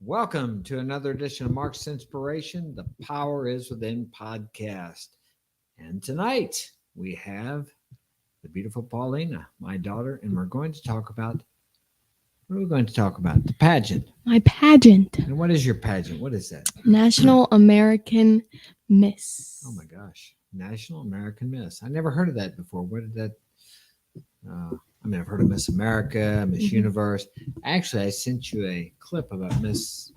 Welcome to another edition of Mark's Inspiration, the Power is Within podcast. And tonight we have the beautiful Paulina, my daughter, and we're going to talk about, what are we going to talk about? The pageant. My pageant. And what is your pageant? What is that? National American Miss. Oh my gosh. National American Miss. I never heard of that before. What did that, I've heard of Miss America, Miss Universe. Actually, I sent you a clip about Miss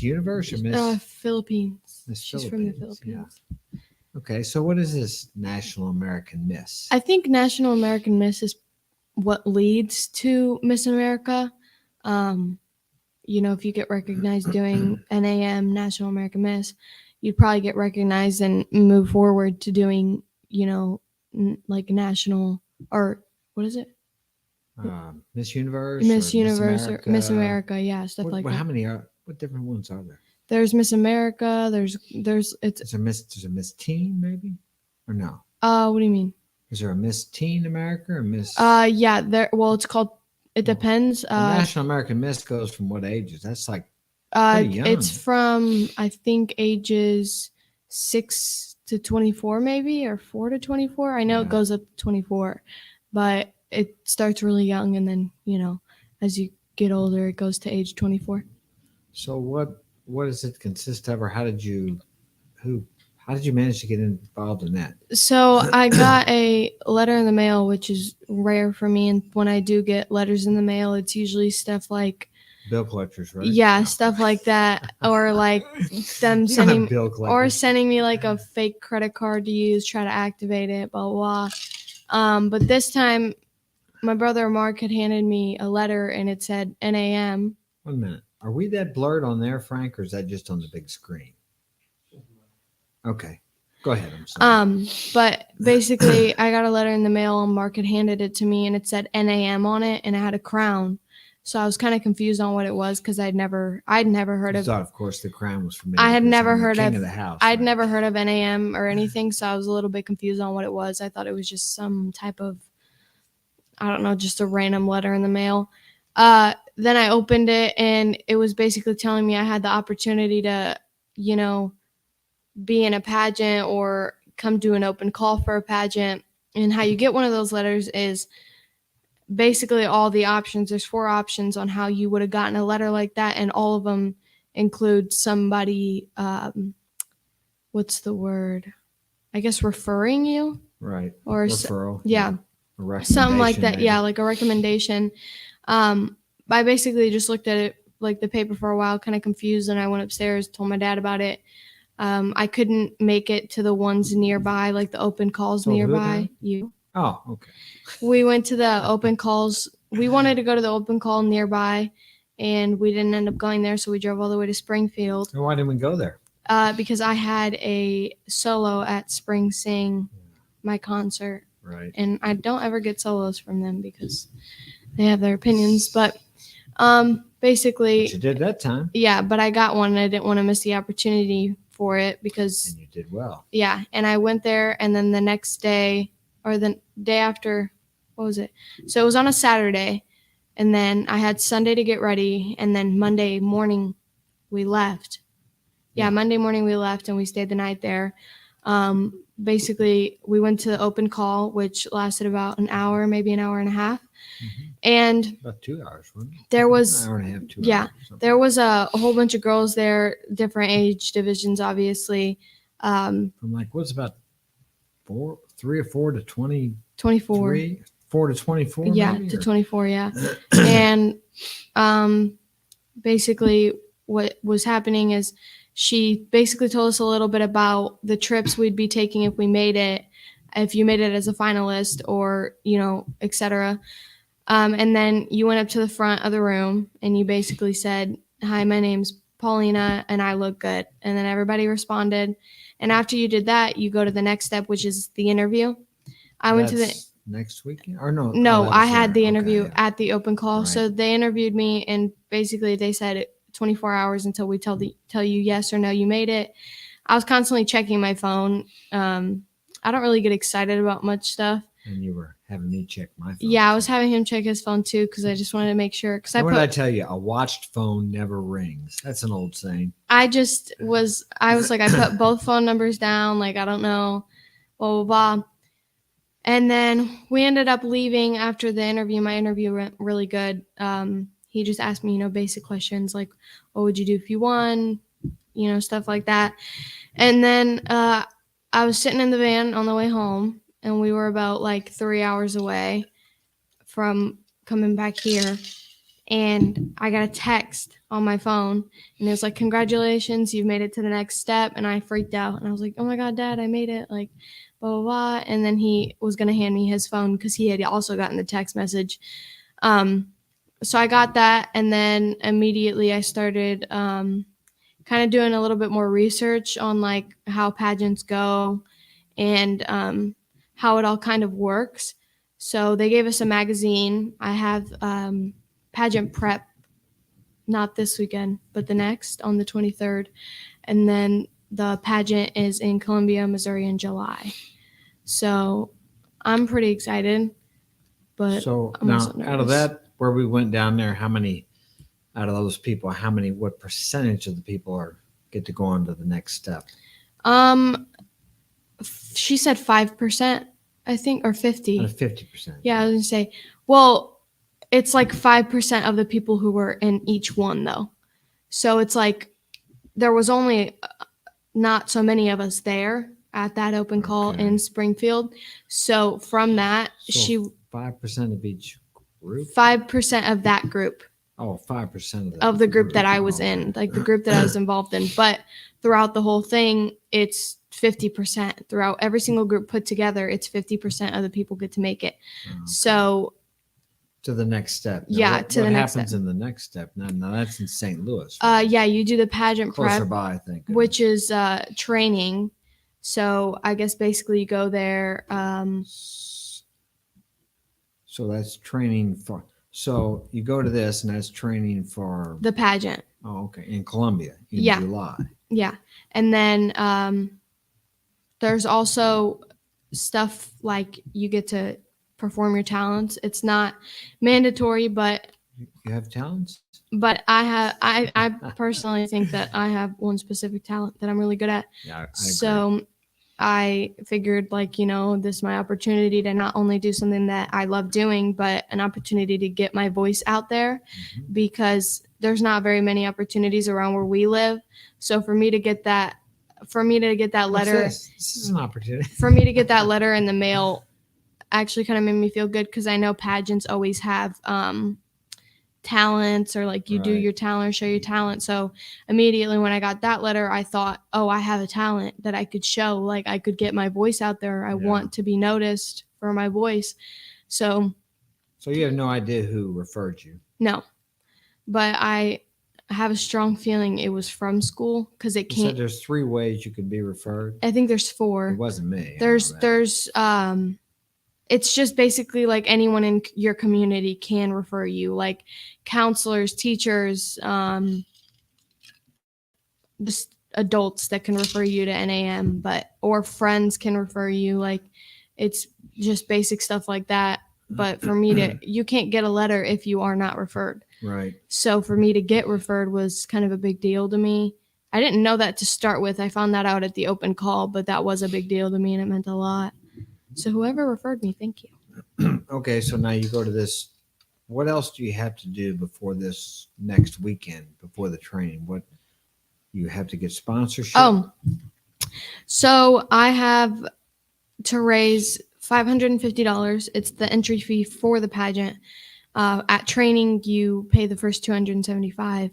Universe or Miss Philippines. Miss She's Philippines. from the Philippines. Yeah. Okay, so what is this National American Miss? I think National American Miss is what leads to Miss America. If you get recognized doing NAM, National American Miss, you'd probably get recognized and move forward to doing, like national, or what is it? Miss Universe, Miss or Universe, America. or Miss America, yeah, stuff like that. How many are? What different ones are there? There's Miss America. There's Is there There's a Miss Teen maybe, or no? What do you mean? Is there a Miss Teen America or Miss? Yeah. It's called. It depends. The National American Miss goes from what ages? That's like pretty young. It's from I think ages 6 to 24 maybe, or 4 to 24. I know it goes up to 24, but it starts really young, and then as you get older, it goes to age 24. So what does it consist of, or how did you manage to get involved in that? So I got a letter in the mail, which is rare for me, and when I do get letters in the mail, it's usually stuff like bill collectors, right? Yeah, stuff like that, or like them sending me like a fake credit card to use, try to activate it, blah blah blah. But this time, my brother Mark had handed me a letter, and it said NAM. 1 minute. Are we that blurred on there, Frank, or is that just on the big screen? Okay, go ahead. I'm sorry. But basically, I got a letter in the mail, and Mark had handed it to me, and it said NAM on it, and it had a crown. So I was kind of confused on what it was, because I'd never heard of. Thought, of course, the crown was from. I had never heard of the house. I'd never heard of NAM or anything, so I was a little bit confused on what it was. I thought it was just some type of, I don't know, just a random letter in the mail. Then I opened it, and it was basically telling me I had the opportunity to, be in a pageant or come do an open call for a pageant. And how you get one of those letters is basically all the options. There's 4 options on how you would have gotten a letter like that, and all of them include somebody, what's the word? I guess referring you. Right. Or referral. Yeah. Something like that. Maybe. Yeah, like a recommendation. I basically just looked at it, like the paper, for a while, kind of confused, and I went upstairs, told my dad about it. I couldn't make it to the ones nearby, like the open calls nearby. You. Oh, okay. We went to the open calls. We wanted to go to the open call nearby, and we didn't end up going there, so we drove all the way to Springfield. And why didn't we go there? Because I had a solo at Spring Sing, my concert. Right. And I don't ever get solos from them because they have their opinions. But basically. But you did that time. Yeah, but I got one, and I didn't want to miss the opportunity for it because. And you did well. Yeah, and I went there, and then the next day, or the day after, what was it? So it was on a Saturday, and then I had Sunday to get ready, and then Monday morning we left. Yeah, Monday morning we left, and we stayed the night there. Basically, we went to the open call, which lasted about an hour, maybe an hour and a half. Mm-hmm. And about 2 hours, wasn't it? There was an hour and a half, 2 yeah, hours. Yeah, there was a whole bunch of girls there, different age divisions, obviously. From like what's about 3 or 4 to 20. 24. 4 to 24. Yeah, maybe, to 24. Yeah, and basically what was happening is she basically told us a little bit about the trips we'd be taking if we made it, if you made it as a finalist, or etc. And then you went up to the front of the room and you basically said, "Hi, my name's Paulina and I look good." And then everybody responded. And after you did that, you go to the next step, which is the interview. I went to the next weekend, or no? No, I had the interview at the open call. Right. So they interviewed me, and basically they said 24 hours until we tell you yes or no, you made it. I was constantly checking my phone. I don't really get excited about much stuff. And you were having me check my phone. Yeah, I was having him check his phone too because I just wanted to make sure. Because what did I tell you? A watched phone never rings. That's an old saying. I was like, I put both phone numbers down. Like, I don't know, blah, blah, blah. And then we ended up leaving after the interview. My interview went really good. He just asked me, basic questions like, what would you do if you won? Stuff like that. And then I was sitting in the van on the way home, and we were about like 3 hours away from coming back here. And I got a text on my phone, and it was like, congratulations, you've made it to the next step. And I freaked out, and I was like, oh my God, Dad, I made it, like, blah, blah, blah. And then he was going to hand me his phone because he had also gotten the text message. So I got that, and then immediately I started kind of doing a little bit more research on like how pageants go and how it all kind of works. So they gave us a magazine. I have pageant prep, not this weekend, but the next on the 23rd. And then the pageant is in Columbia, Missouri in July. So I'm pretty excited, but so I'm now also nervous. Out of that, where we went down there, how many out of those people, what percentage of the people get to go on to the next step? She said 5%, I think, or 50. 50%. Yeah, I was gonna say, well, it's like 5% of the people who were in each one, though. So it's like there was only not so many of us there at that open call in Springfield. So from that, so 5% of each group? 5% of that group. Oh, 5% of the group that I was in, like the group that I was involved in. But throughout the whole thing, it's 50%. Throughout every single group put together, it's 50% of the people get to make it. Okay. So to the next step. Now, what happens in the next step? Now that's in St. Louis. Right? Yeah, you do the pageant closer prep, by, I think, which is training. So I guess basically you go there. So that's training for. So you go to this, and that's training for the pageant. Oh, okay. In Columbia in July. Yeah. And then there's also stuff like you get to perform your talents. It's not mandatory, but you have talents? But I personally think that I have one specific talent that I'm really good at. Yeah, so I figured, like, this is my opportunity to not only do something that I love doing, but an opportunity to get my voice out there, because there's not very many opportunities around where we live. So for me to get that letter, this is an opportunity. For me to get that letter in the mail actually kind of made me feel good, because I know pageants always have talents, or like you do your talent or show your talent. So immediately when I got that letter, I thought, oh, I have a talent that I could show. Like, I could get my voice out there. I want to be noticed for my voice. So you have no idea who referred you? No, but I have a strong feeling it was from school, because it can't. There's 3 ways you could be referred? I think there's 4. It wasn't me. There's it's just basically like anyone in your community can refer you, like counselors, teachers, just adults that can refer you to NAM, or friends can refer you. Like, it's just basic stuff like that. But for me you can't get a letter if you are not referred. Right. So for me to get referred was kind of a big deal to me. I didn't know that to start with. I found that out at the open call, but that was a big deal to me, and it meant a lot. So whoever referred me, thank you. Okay, so now you go to this. What else do you have to do before this next weekend, before the training? What you have to get sponsorship? So I have to raise $550. It's the entry fee for the pageant. At training, you pay the first $275,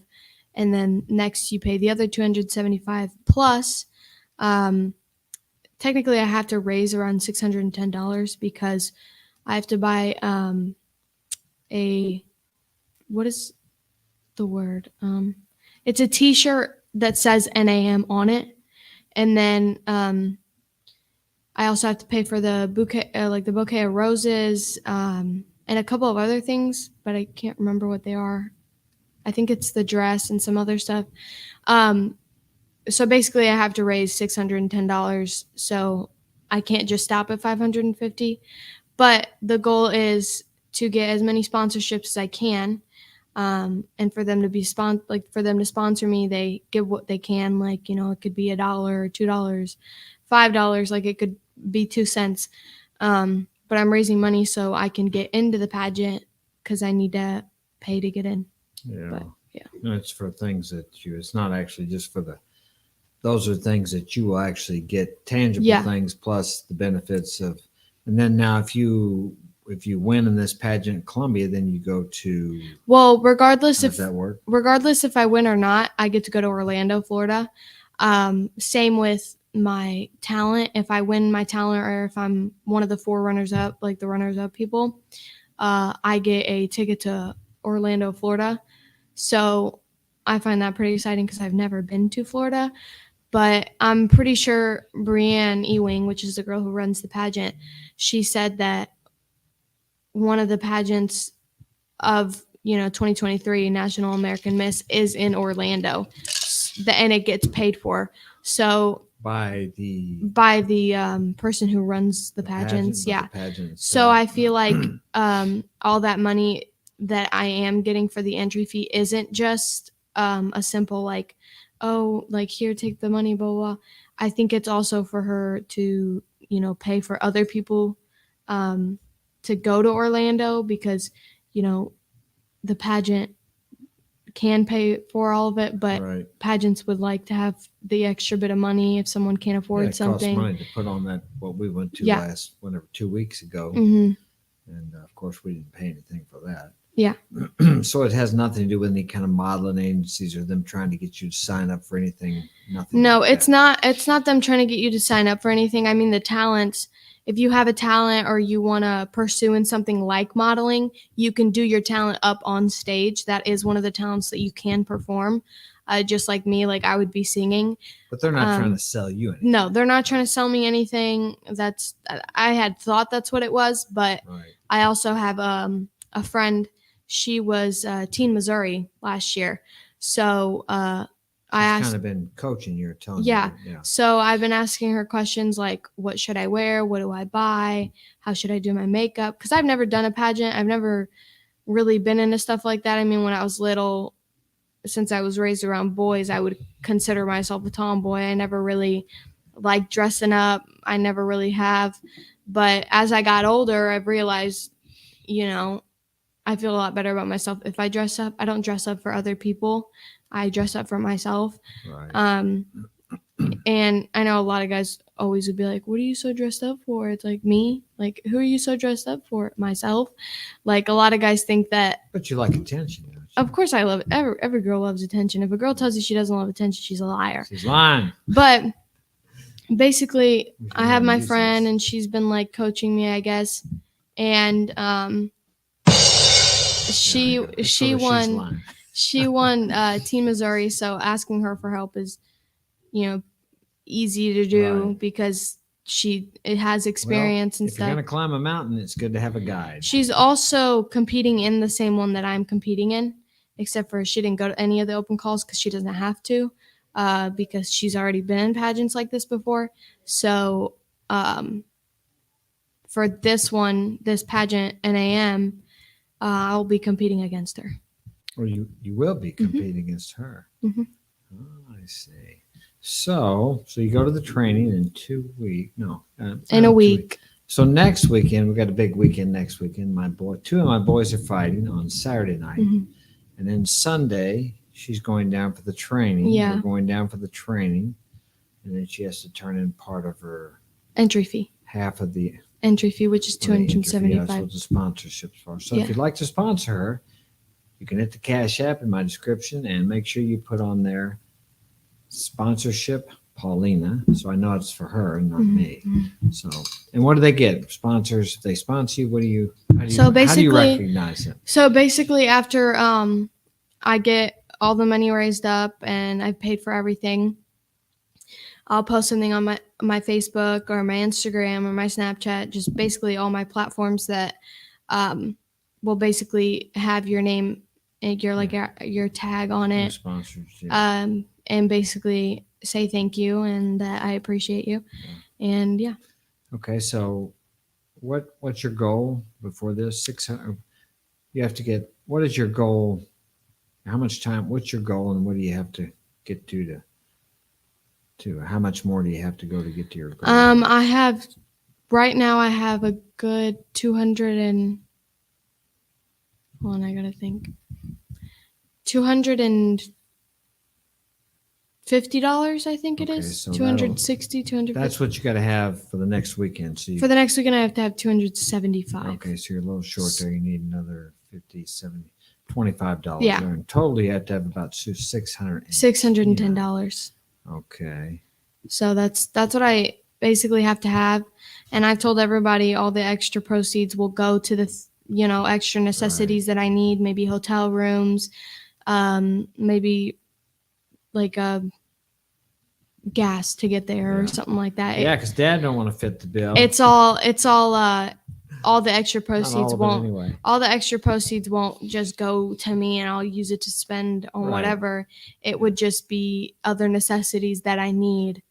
and then next you pay the other $275 plus. Technically, I have to raise around $610 because I have to buy what is the word? It's a T-shirt that says NAM on it, and then I also have to pay for the bouquet, like the bouquet of roses, and a couple of other things, but I can't remember what they are. I think it's the dress and some other stuff. So basically, I have to raise $610, so I can't just stop at $550. But the goal is to get as many sponsorships as I can. And for them to be for them to sponsor me, they give what they can. Like, it could be $1 or $2, $5. Like it could be 2 cents. But I'm raising money so I can get into the pageant because I need to pay to get in. Yeah. But, yeah. No, it's for things that it's not actually just for those are things that you will actually get tangible things plus the benefits of, and then now if you win in this pageant in Columbia, then you go to, well, regardless how does that work? Regardless if I win or not, I get to go to Orlando, Florida. Same with my talent. If I win my talent or if I'm one of the 4 runners up, like the runners up people, I get a ticket to Orlando, Florida. So I find that pretty exciting because I've never been to Florida. But I'm pretty sure Brianne Ewing, which is the girl who runs the pageant, she said that one of the pageants of 2023 National American Miss is in Orlando, and it gets paid for. So by the person who runs the pageants, the pageants. So I feel like all that money that I am getting for the entry fee isn't just a simple like, oh, like here, take the money, blah, blah. I think it's also for her to pay for other people to go to Orlando because the pageant can pay for all of it, but pageants would like to have the extra bit of money if someone can't afford something. It costs money to put on that, what we went to last, 2 weeks ago. Mm-hmm. And of course we didn't pay anything for that. Yeah. So it has nothing to do with any kind of modeling agencies or them trying to get you to sign up for anything. Nothing. No, it's not them trying to get you to sign up for anything. I mean, the talents, if you have a talent or you want to pursue in something like modeling, you can do your talent up on stage. That is one of the talents that you can perform. Just like me, like I would be singing. But they're not trying to sell you anything. No, they're not trying to sell me anything. I had thought that's what it was, but I also have a friend. She was Teen Missouri last year. So I asked, kind of been coaching your tone. Yeah. So I've been asking her questions like, what should I wear? What do I buy? How should I do my makeup? Because I've never done a pageant. I've never really been into stuff like that. I mean, when I was little, since I was raised around boys, I would consider myself a tomboy. I never really liked dressing up. I never really have. But as I got older, I've realized, I feel a lot better about myself if I dress up. I don't dress up for other people. I dress up for myself. Right. And I know a lot of guys always would be like, what are you so dressed up for? It's like, me? Like, who are you so dressed up for? Myself? Like, a lot of guys think that. But you like attention. Don't you? Of course I love it. Every girl loves attention. If a girl tells you she doesn't love attention, she's a liar. She's lying. But basically, I have my friend, and she's been, like, coaching me, I guess. And she won Teen Missouri, so asking her for help is, easy to do because it has experience and stuff. If stuff. you're going to climb a mountain, it's good to have a guide. She's also competing in the same one that I'm competing in, except for she didn't go to any of the open calls because she doesn't have to, because she's already been in pageants like this before. So for this pageant, NAM, I'll be competing against her. Or you will be competing against her. Mm-hmm. Oh, I see. So you go to the training in 2 weeks. No, in a week. So next weekend, we got a big weekend next weekend. Two of my boys are fighting on Saturday night. Mm-hmm. And then Sunday, she's going down for the training. Yeah. We're going down for the training. And then she has to turn in part of her entry fee. Half of the entry fee, which is $275. That's what the sponsorships for. So if you'd like to sponsor her, you can hit the Cash App in my description and make sure you put on there sponsorship Paulina. So I know it's for her and not me. So, and what do they get? Sponsors, if they sponsor you, how do you recognize them? So basically after I get all the money raised up and I've paid for everything, I'll post something on my Facebook or my Instagram or my Snapchat, just basically all my platforms that will basically have your name and your tag on it. Sponsors, yeah. And basically say thank you and that I appreciate you. And yeah. Okay, so what's your goal before this? 600. You have to get. What is your goal? How much time? What's your goal, and what do you have to get to? How much more do you have to go to get to your goal? I have right now. I have a good 200 and. Hold on, I gotta think. $250, I think it Okay, is. so 260, 250. That's what you got to have for the next weekend. So For the next weekend, I have to have 275. okay, so you're a little short there. You need another 50, 70, $25. Yeah. In total, you have to have about $600. $610. Okay. So that's what I basically have to have, and I've told everybody all the extra proceeds will go to the extra necessities that I need, maybe hotel rooms, maybe like gas to get there or something like that. Yeah, because Dad don't want to fit the bill. It's all the extra proceeds won't. Anyway. All the extra proceeds won't just go to me and I'll use it to spend on whatever. It would just be other necessities that I need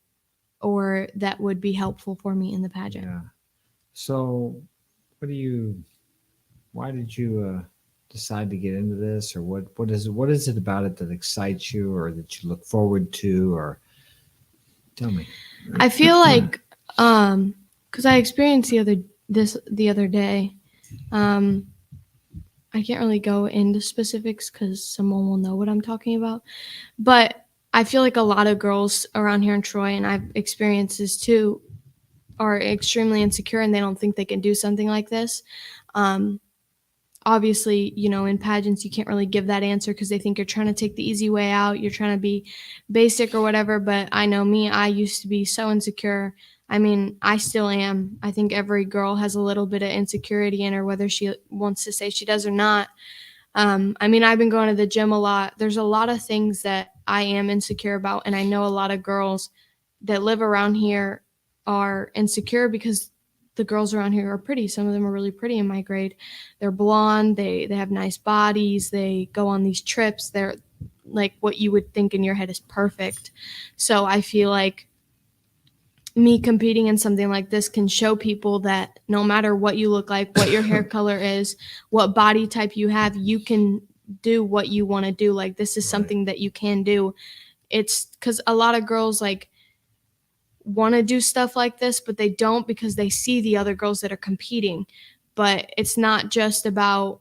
or that would be helpful for me in the pageant. Yeah. So, why did you decide to get into this, or what is it about it that excites you, or that you look forward to, or tell me? I feel like, because I experienced the other day, I can't really go into specifics because someone will know what I'm talking about, but I feel like a lot of girls around here in Troy, and I've experienced this too, are extremely insecure and they don't think they can do something like this. Obviously, in pageants, you can't really give that answer because they think you're trying to take the easy way out. You're trying to be basic or whatever. But I know me, I used to be so insecure. I mean, I still am. I think every girl has a little bit of insecurity in her, whether she wants to say she does or not. I mean, I've been going to the gym a lot. There's a lot of things that I am insecure about. And I know a lot of girls that live around here are insecure because the girls around here are pretty. Some of them are really pretty in my grade. They're blonde. They have nice bodies. They go on these trips. They're like what you would think in your head is perfect. So I feel like me competing in something like this can show people that no matter what you look like, what your hair color is, what body type you have, you can do what you want to do. Like, this is something that you can do. It's because a lot of girls want to do stuff like this, but they don't because they see the other girls that are competing. But it's not just about,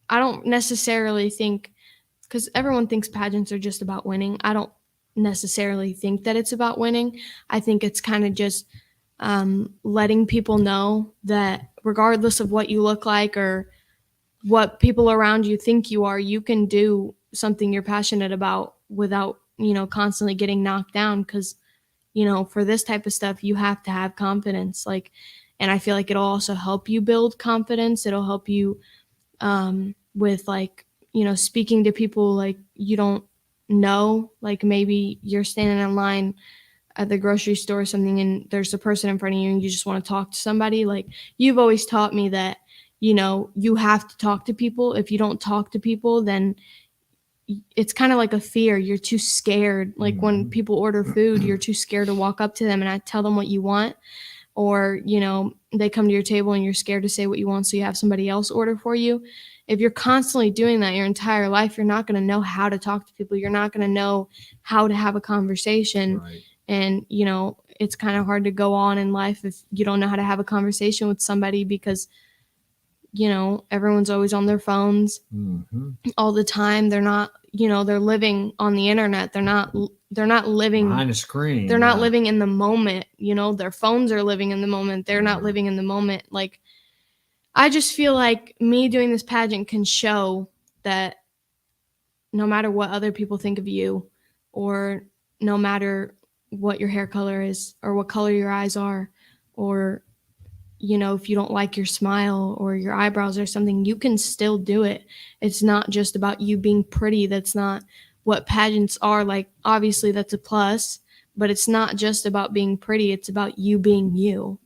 I don't necessarily think, because everyone thinks pageants are just about winning. I don't necessarily think that it's about winning. I think it's kind of just letting people know that regardless of what you look like or what people around you think you are, you can do something you're passionate about without, constantly getting knocked down. Because for this type of stuff, you have to have confidence. And I feel like it'll also help you build confidence. It'll help you with speaking to people you don't know. Like, maybe you're standing in line at the grocery store or something and there's a person in front of you and you just want to talk to somebody. Like, you've always taught me that, you have to talk to people. If you don't talk to people, then it's kind of like a fear. You're too scared. Like, when people order food, you're too scared to walk up to them and tell them what you want. Or, they come to your table and you're scared to say what you want, so you have somebody else order for you. If you're constantly doing that your entire life, you're not going to know how to talk to people. You're not going to know how to have a conversation. Right. And, it's kind of hard to go on in life if you don't know how to have a conversation with somebody because, everyone's always on their phones all the time. They're not, they're living on the internet. They're not living behind a screen. They're not living in the moment. Their phones are living in the moment. They're not living in the moment. Like, I just feel like me doing this pageant can show that no matter what other people think of you, or no matter what your hair color is, or what color your eyes are, or if you don't like your smile or your eyebrows or something, you can still do it. It's not just about you being pretty. That's not what pageants are. Like, obviously that's a plus, but it's not just about being pretty. It's about you being you.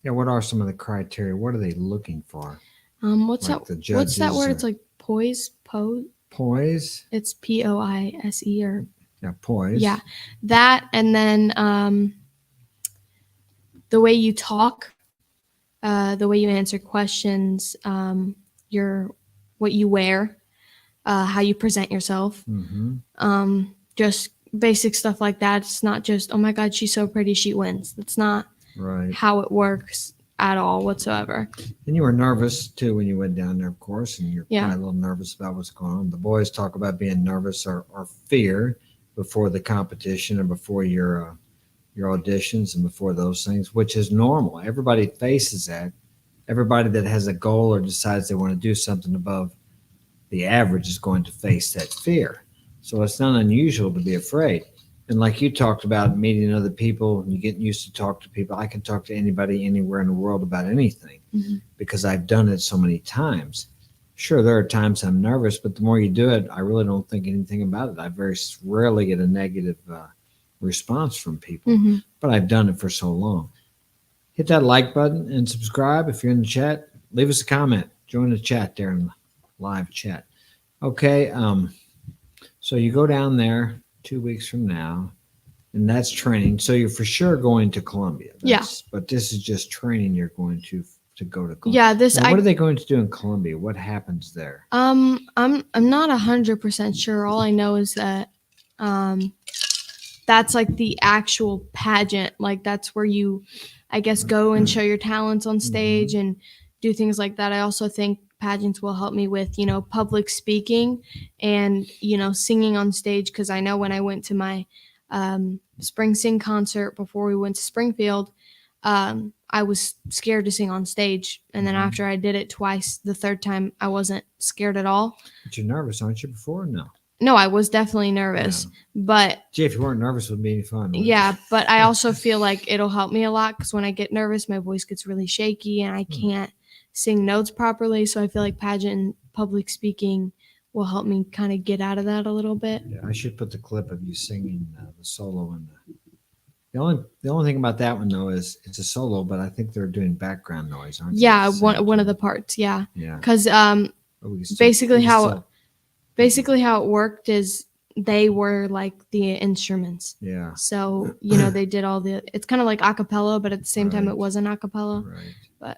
Yeah. What are some of the criteria? What are they looking for? What's that word? It's like poise. Poise. It's POISE or yeah, poise. Yeah, that, and then the way you talk, the way you answer questions, what you wear, how you present yourself, just basic stuff like that. It's not just, oh my God, she's so pretty, she wins. That's not how it works at all whatsoever. And you were nervous too when you went down there, of course, and you're probably a little nervous about what's going on. The boys talk about being nervous or fear before the competition or before your auditions and before those things, which is normal. Everybody faces that. Everybody that has a goal or decides they want to do something above the average is going to face that fear. So it's not unusual to be afraid. And like you talked about meeting other people and you getting used to talk to people, I can talk to anybody anywhere in the world about anything because I've done it so many times. Sure, there are times I'm nervous, but the more you do it, I really don't think anything about it. I very rarely get a negative response from people, but I've done it for so long. Hit that like button and subscribe. If you're in the chat, leave us a comment. Join the chat there in the live chat. Okay, so you go down there 2 weeks from now, and that's training. So you're for sure going to Columbia. But this is just training. You're going to go to Columbia. Now, what are they going to do in Columbia? What happens there? I'm not 100% sure. All I know is that that's like the actual pageant. Like that's where you, I guess, go and show your talents on stage and do things like that. I also think pageants will help me with, public speaking and, singing on stage. Cause I know when I went to my spring sing concert before we went to Springfield, I was scared to sing on stage. And then after I did it twice, the third time I wasn't scared at all. But you're nervous, aren't you, before? No, I was definitely nervous, but gee, if you weren't nervous, it would be any fun. Yeah, but I also feel like it'll help me a lot because when I get nervous, my voice gets really shaky and I can't sing notes properly. So I feel like pageant and public speaking will help me kind of get out of that a little bit. Yeah, I should put the clip of you singing the solo in the only thing about that one though is it's a solo, but I think they're doing background noise, aren't they? Yeah, one of the parts. Yeah. Because basically how it worked is they were like the instruments. Yeah. So, they did all it's kind of like a cappella, but at the same time it wasn't a cappella. Right. But.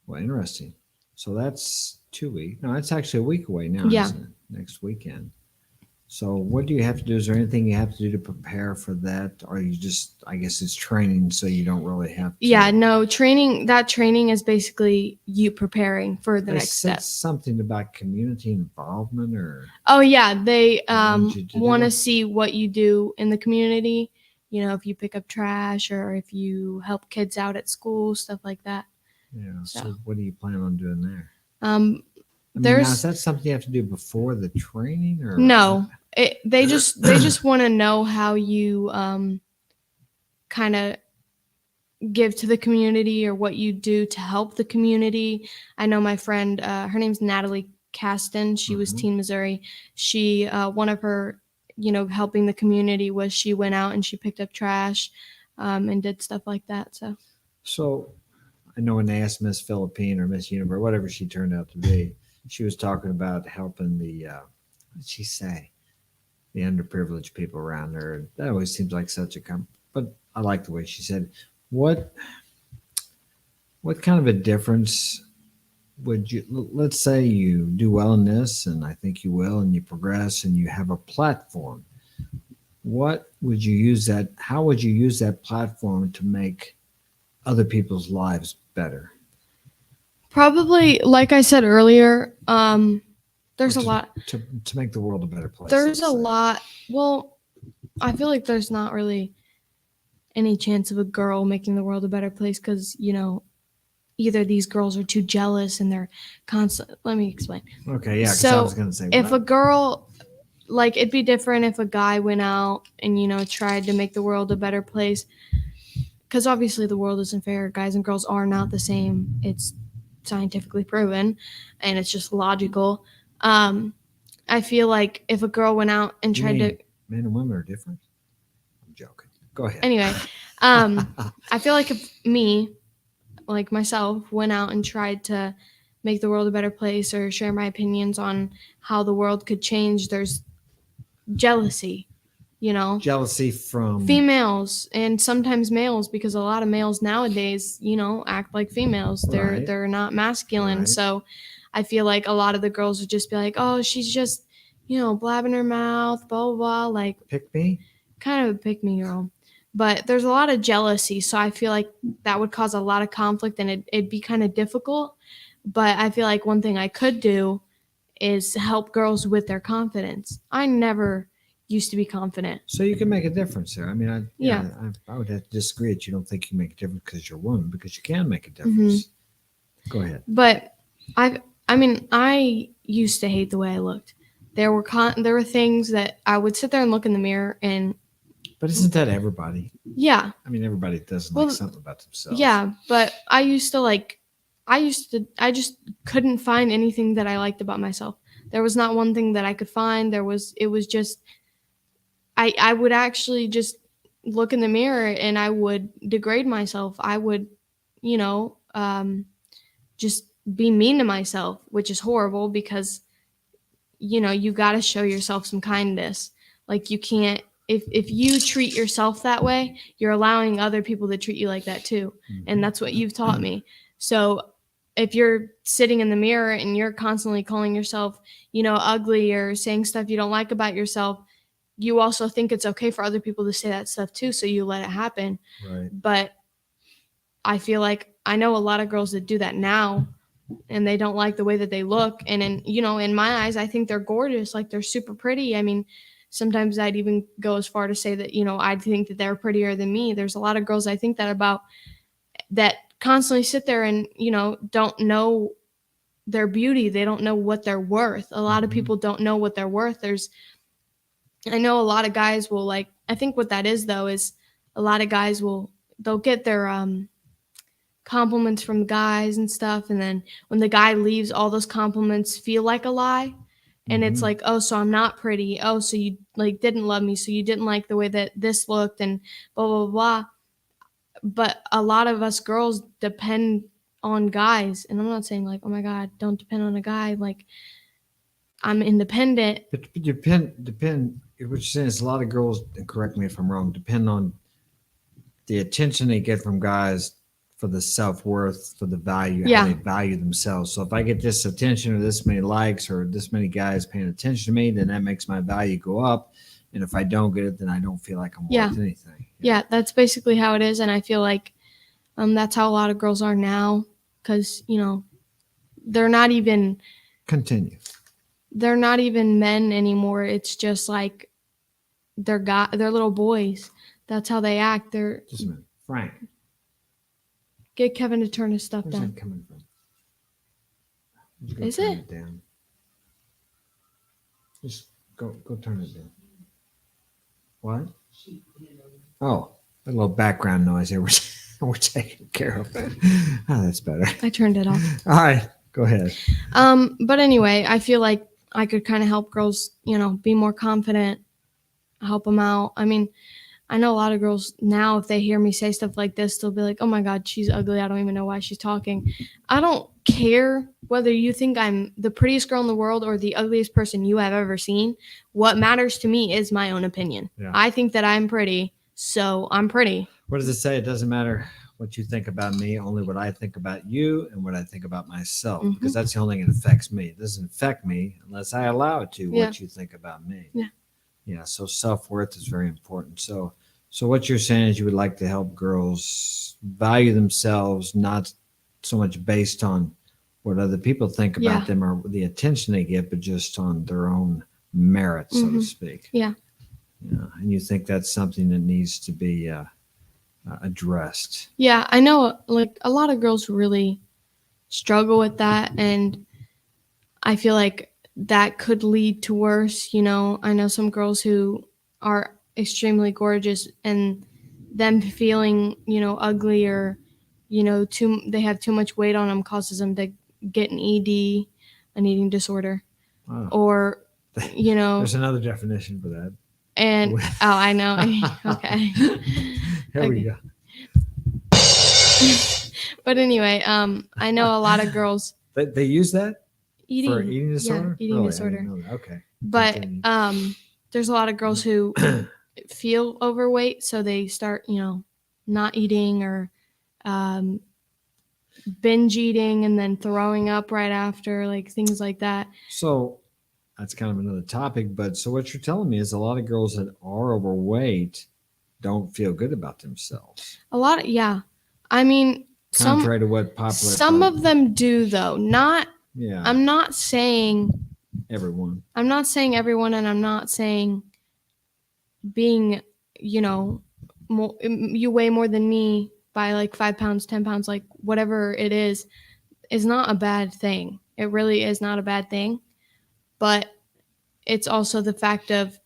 Well, interesting. So that's 2 weeks. No, it's actually a week away now, isn't it? Next weekend. So what do you have to do? Is there anything you have to do to prepare for that? Or you just, I guess it's training, so you don't really have to. Yeah, no, that training is basically you preparing for the next step. Something about community involvement or? Oh, yeah. They want to see what you do in the community. If you pick up trash or if you help kids out at school, stuff like that. Yeah. So what do you plan on doing there? Now, is that something you have to do before the training or? No. They just want to know how you kind of give to the community or what you do to help the community. I know my friend, her name's Natalie Caston. She was Teen Missouri. She one of her, helping the community was she went out and she picked up trash and did stuff like that. So I know when they asked Miss Philippine or Miss Universe, whatever she turned out to be, she was talking about helping the what did she say? The underprivileged people around her. That always seems like such a but I like the way she said, what kind of a difference would you, let's say you do well in this, and I think you will, and you progress and you have a platform. How would you use that platform to make other people's lives better? Probably, like I said earlier, there's a lot to make the world a better place. There's a lot. Well, I feel like there's not really any chance of a girl making the world a better place because, either these girls are too jealous and they're constant. Let me explain. Okay, yeah. So I was gonna say, if a girl, like, it'd be different if a guy went out and, tried to make the world a better place. Because obviously the world isn't fair. Guys and girls are not the same. It's scientifically proven and it's just logical. I feel like if a girl went out and tried to, men and women are different. I'm joking. Go ahead. Anyway, I feel like if me, like myself, went out and tried to make the world a better place or share my opinions on how the world could change, there's jealousy. Jealousy from females and sometimes males, because a lot of males nowadays, act like females. Right. They're not masculine. Right. So I feel like a lot of the girls would just be like, oh, she's just, blabbing her mouth, blah, blah, blah. Like, pick me. Kind of a pick me girl. But there's a lot of jealousy. So I feel like that would cause a lot of conflict and it'd be kind of difficult. But I feel like one thing I could do is help girls with their confidence. I never used to be confident. So you can make a difference there. I mean, Yeah. I would have to disagree that you don't think you make a difference because you're a woman, because you can make a difference. Go ahead. But I used to hate the way I looked. There were things that I would sit there and look in the mirror and. But isn't that everybody? Yeah. I mean, everybody doesn't like something about themselves. Yeah, but I just couldn't find anything that I liked about myself. There was not one thing that I could find. It was just, I would actually just look in the mirror and I would degrade myself. I would, just be mean to myself, which is horrible because, you got to show yourself some kindness. Like you can't, if you treat yourself that way, you're allowing other people to treat you like that too. And that's what you've taught me. So if you're sitting in the mirror and you're constantly calling yourself, ugly or saying stuff you don't like about yourself, you also think it's okay for other people to say that stuff too. So you let it happen. Right. But I feel like I know a lot of girls that do that now and they don't like the way that they look. And in my eyes, I think they're gorgeous. Like they're super pretty. I mean, sometimes I'd even go as far to say that, I'd think that they're prettier than me. There's a lot of girls I think that about that constantly sit there and, don't know their beauty. They don't know what they're worth. A lot of people don't know what they're worth. I know a lot of guys will I think what that is though, is a lot of guys they'll get their, compliments from guys and stuff. And then when the guy leaves, all those compliments feel like a lie. And it's like, oh, so I'm not pretty. Oh, so you didn't love me. So you didn't like the way that this looked and blah, blah, blah. But a lot of us girls depend on guys. And I'm not saying oh my God, don't depend on a guy. Like I'm independent. But depend. What you're saying is a lot of girls, and correct me if I'm wrong, depend on the attention they get from guys for the self-worth, for the value, how they value themselves. So if I get this attention or this many likes or this many guys paying attention to me, then that makes my value go up. And if I don't get it, then I don't feel like I'm worth anything. Yeah, that's basically how it is. And I feel like that's how a lot of girls are now because, they're not even... Continue. They're not even men anymore. It's just like they're little boys. That's how they act. They're... Just a minute. Frank. Get Kevin to turn his stuff Where's down. that coming from? Is turn it? it down. Just go turn it down. What? Oh, a little background noise here. We're taking care of it. Oh, that's better. I turned it off. All right, go ahead. But anyway, I feel like I could kind of help girls, be more confident, help them out. I mean, I know a lot of girls now, if they hear me say stuff like this, they'll be like, oh my God, she's ugly. I don't even know why she's talking. I don't care whether you think I'm the prettiest girl in the world or the ugliest person you have ever seen. What matters to me is my own opinion. Yeah. I think that I'm pretty, so I'm pretty. What does it say? It doesn't matter what you think about me, only what I think about you and what I think about myself, because that's the only thing that affects me. It doesn't affect me unless I allow it to, what you think about me. Yeah. So self-worth is very important. So what you're saying is you would like to help girls value themselves, not so much based on what other people think about them or the attention they get, but just on their own merit, so to speak. Yeah. And you think that's something that needs to be addressed. Yeah, I know a lot of girls really struggle with that, and I feel like that could lead to worse. I know some girls who are extremely gorgeous and them feeling, ugly or, they have too much weight on them causes them to get an ED, an eating disorder. Wow. Or, There's another definition for that. And, I know. Okay. Here we go. But anyway, I know a lot of girls. They use that? For eating disorder? Yeah, eating disorder. Okay. But there's a lot of girls who feel overweight, so they start, not eating or um, binge eating and then throwing up right after, like things like that. So that's kind of another topic. But so what you're telling me is a lot of girls that are overweight don't feel good about themselves. A lot of, yeah. I mean, Contrary to what popular some thought. of them do though. Not Yeah, I'm not saying everyone. everyone, and I'm not saying being, you weigh more than me by like 5 pounds, 10 pounds, like whatever it is not a bad thing. It really is not a bad thing. But it's also the fact of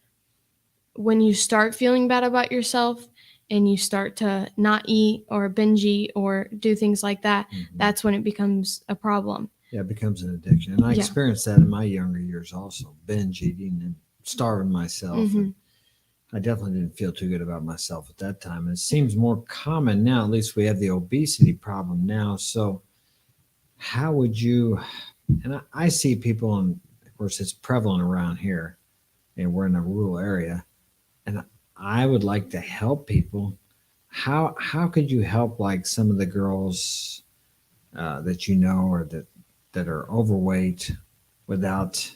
when you start feeling bad about yourself and you start to not eat or binge eat or do things like that, that's when it becomes a problem. Yeah, it becomes an addiction. And I experienced that in my younger years also, binge eating and starving myself. And I definitely didn't feel too good about myself at that time. And it seems more common now, at least we have the obesity problem now. So how would you, and I see people, and of course it's prevalent around here, and we're in a rural area, and I would like to help people. How could you help like some of the girls that you know or that are overweight without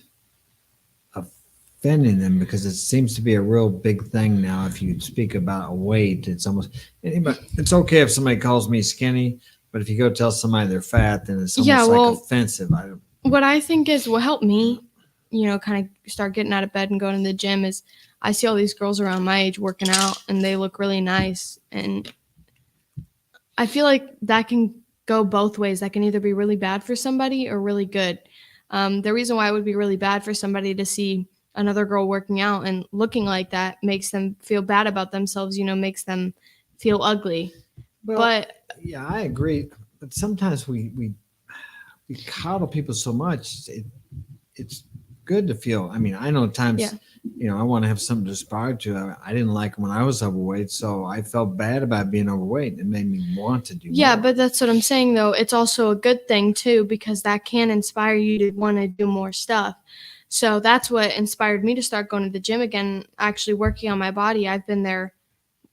offending them? Because it seems to be a real big thing now. If you speak about a weight, it's almost anybody. It's okay if somebody calls me skinny, but if you go tell somebody they're fat, then it's almost like offensive. What I think is what helped me, kind of start getting out of bed and going to the gym is I see all these girls around my age working out and they look really nice. And I feel like that can go both ways. That can either be really bad for somebody or really good. The reason why it would be really bad for somebody to see another girl working out and looking like that makes them feel bad about themselves, makes them feel ugly. Well, but yeah, I agree. But sometimes we coddle people so much. It's good to feel. I mean, I know times, I want to have something to aspire to. I didn't like when I was overweight, so I felt bad about being overweight. It made me want to do more. But that's what I'm saying, though. It's also a good thing, too, because that can inspire you to want to do more stuff. So that's what inspired me to start going to the gym again, actually working on my body. I've been there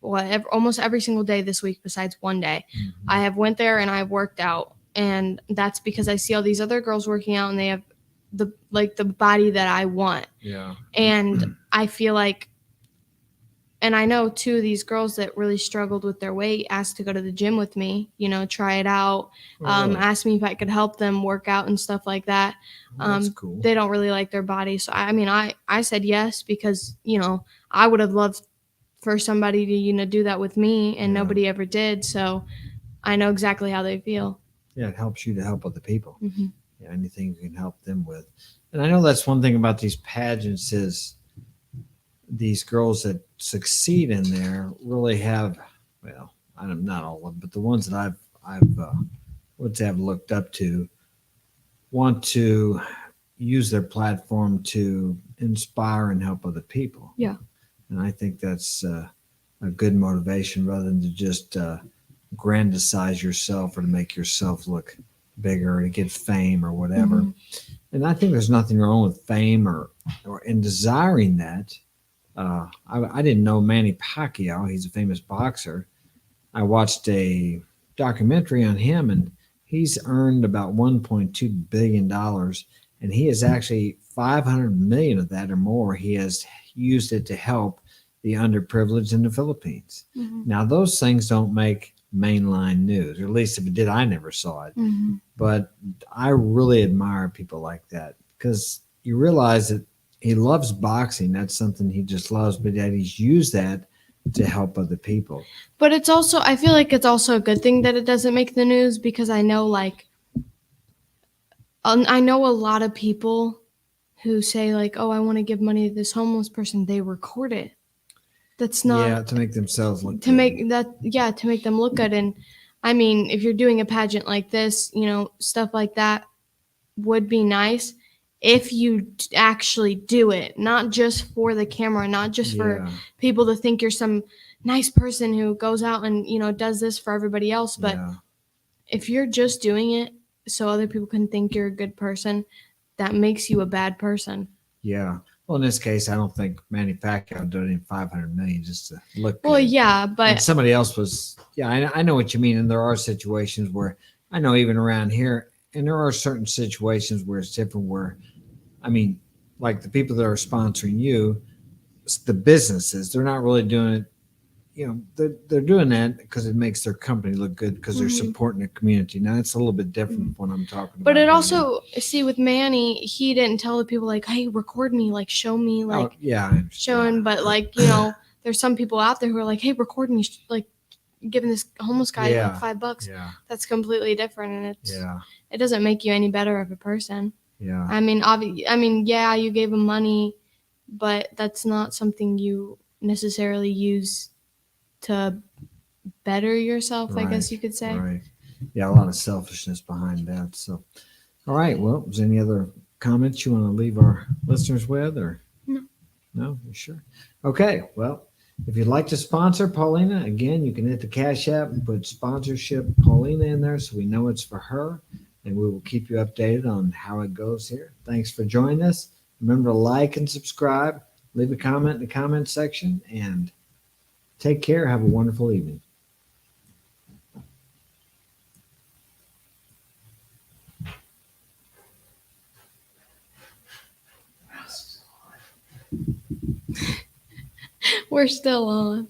almost every single day this week besides one day. I have went there and I've worked out. And that's because I see all these other girls working out and they have the body that I want. Yeah. And I feel like, and I know two of these girls that really struggled with their weight asked to go to the gym with me, try it out, asked me if I could help them work out and stuff like that. That's cool. They don't really like their body. So, I said yes because, I would have loved for somebody to, do that with me and nobody ever did. So I know exactly how they feel. Yeah, it helps you to help other people. Yeah, anything you can help them with. And I know that's one thing about these pageants is these girls that succeed in there really have, well, I'm not all of them, but the ones that I've looked up to want to use their platform to inspire and help other people. Yeah. And I think that's a good motivation rather than to just grandize yourself or to make yourself look bigger or to get fame or whatever. And I think there's nothing wrong with fame or in desiring that. I didn't know Manny Pacquiao. He's a famous boxer. I watched a documentary on him, and he's earned about $1.2 billion, and he has actually 500 million of that or more. He has used it to help the underprivileged in the Philippines. Now, those things don't make mainline news, or at least if it did, I never saw it. But I really admire people like that because you realize that he loves boxing. That's something he just loves, but yet he's used that to help other people. But it's also, I feel like it's also a good thing that it doesn't make the news because I know I know a lot of people who say oh, I want to give money to this homeless person. They record it. That's not to make themselves look to good. make that to make them look good. And I mean, if you're doing a pageant like this, stuff like that would be nice if you actually do it, not just for the camera, not just for people to think you're some nice person who goes out and does this for everybody else. But if you're just doing it so other people can think you're a good person, that makes you a bad person. Yeah. Well, in this case, I don't think Manny Pacquiao donated 500 million just to look Well, good. yeah, And but somebody else was, yeah, I know what you mean. And there are situations where I know even around here, and there are certain situations where it's different. Where, I mean, like the people that are sponsoring you, the businesses, they're not really doing it. They're doing that because it makes their company look good because they're Mhm. supporting the community. Now it's a little bit different from what I'm talking but about. it right also see with Manny, he didn't tell the people like, "Hey, record me, like show me, now. like Oh, yeah, I understand. showing." But like there's some people out there who are like, "Hey, record me, like giving this homeless guy Yeah, like $5." yeah, That's completely different, and yeah, it doesn't make you any better of a person. yeah. I mean, yeah, you gave him money, but that's not something you necessarily use to better yourself, I guess you could say. Right. Yeah, a lot of selfishness behind that. So, all right. Well, is there any other comments you want to leave our listeners with, or No. no? You sure? Okay. Well, if you'd like to sponsor Paulina, again, you can hit the Cash App and put sponsorship Paulina in there so we know it's for her, and we will keep you updated on how it goes here. Thanks for joining us. Remember to like and subscribe, leave a comment in the comment section, and take care. Have a wonderful evening. We're still on.